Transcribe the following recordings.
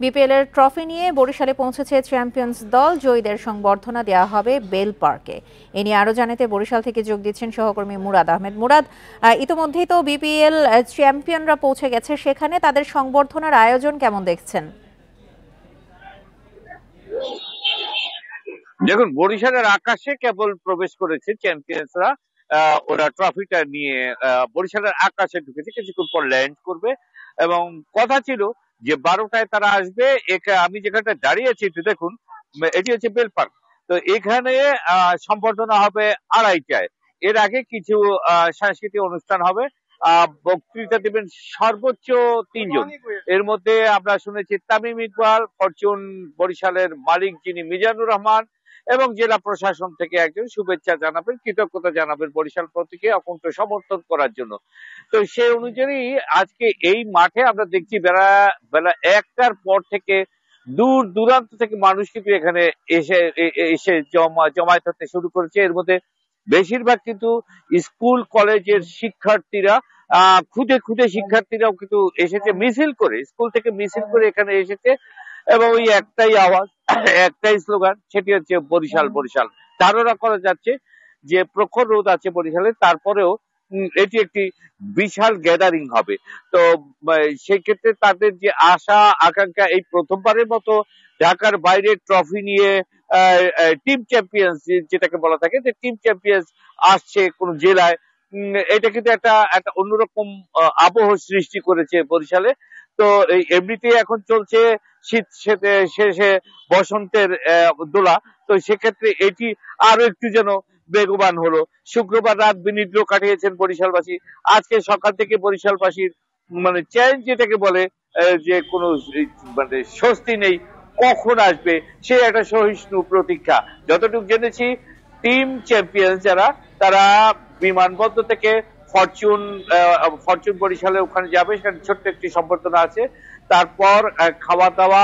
BPL এর trophy নিয়ে বরিশালে পৌঁছেছে চ্যাম্পিয়ন্স দল। জয়ীদের সংবর্ধনা দেওয়া হবে বেল পার্কে। এ নিয়ে আরো জানাতে বরিশাল থেকে যোগ দিচ্ছেন সহকর্মী মুরাদ আহমেদ। মুরাদ, ইতোমধ্যেই তো বিপিএল চ্যাম্পিয়নরা পৌঁছে গেছে, সেখানে তাদের সংবর্ধনার আয়োজন কেমন দেখছেন? দেখুন, বরিশালের আকাশে কেবল প্রবেশ করেছে চ্যাম্পিয়ন্সরা। ওরা ট্রফিটা নিয়ে বরিশালের আকাশে ঢুকেছে, কিছুক্ষণ পর ল্যান্ড করবে এবং কথা ছিল যে 12টায় তারা আসবে। আমি যেখানটা দাঁড়িয়ে আছি একটু দেখুন, এটি হচ্ছে বেল পার্ক। তো এখানে সম্বর্ধনা হবে 2:30টায়। এর আগে কিছু সাংস্কৃতিক অনুষ্ঠান হবে। বক্তৃতা দেবেন সর্বোচ্চ 3 জন। এর মধ্যে আমরা শুনেছি তামিম ইকবাল, ফরচুন বরিশালের মালিক যিনি মিজানুর রহমান, এবং জেলা প্রশাসন থেকে একজন শুভেচ্ছা জানাবেন, কৃতজ্ঞতা জানাবেন বরিশাল প্রতীকে অকুণ্ঠ সমর্থন করার জন্য। তো সেই অনুযায়ী আজকে এই মাঠে আমরা দেখছি বেলা 1টার পর থেকে দূর দূরান্ত থেকে মানুষ কিন্তু এখানে এসে জমায়েত হতে শুরু করেছে। এর মধ্যে বেশিরভাগ কিন্তু স্কুল কলেজের শিক্ষার্থীরা, খুদে খুদে শিক্ষার্থীরাও কিন্তু এসেছে মিছিল করে, স্কুল থেকে মিছিল করে এখানে এসেছে। এবং ওই একটাই আওয়াজ, একটাই স্লোগান, সেটি হচ্ছে বরিশাল বরিশাল। ধারণা করা যাচ্ছে যে প্রখর রোদ আছে বরিশালে, তারপরেও এটি একটি বিশাল গ্যাদারিং হবে। তো সেই ক্ষেত্রে তাদের যে আশা আকাঙ্ক্ষা, এই প্রথমবারের মতো ঢাকার বাইরে ট্রফি নিয়ে টিম চ্যাম্পিয়ন্স যেটাকে বলা থাকে, যে টিম চ্যাম্পিয়ন্স আসছে কোন জেলায়, এটা কিন্তু একটা অন্যরকম আবহ সৃষ্টি করেছে বরিশালে। তো এমনিতেই এখন চলছে শীত শেষে বসন্তের দোলা। তো সেক্ষেত্রে এটি আরো একটু যেন বেগবান হলো। শুক্রবার রাত বিনিদ্র কাটিয়েছেন বরিশালবাসী। আজকে সকাল থেকে বরিশালবাসীর মানে চ্যালেঞ্জ যেটাকে বলে, যে কোনো মানে স্বস্তি নেই, কখন আসবে সে একটা সহিষ্ণু প্রতীক্ষা। যতটুকু জেনেছি, টিম চ্যাম্পিয়ন যারা, তারা বিমানবন্দর থেকে ফরচুন বরিশালে ওখানে যাবে, সেখানে ছোট্ট একটি সম্বর্ধনা আছে। তারপর খাওয়া দাওয়া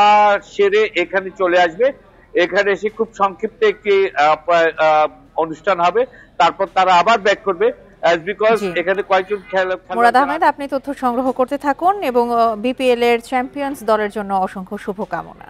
সেরে এখানে চলে আসবে। এখানে এসে খুব সংক্ষিপ্ত একটি অনুষ্ঠান হবে, তারপর তারা আবার ব্যাক করবে। এখানে কয়েকজন মুরাদ আহমেদ, আপনি তথ্য সংগ্রহ করতে থাকুন এবং বিপিএল এর চ্যাম্পিয়ন্স দলের জন্য অসংখ্য শুভকামনা।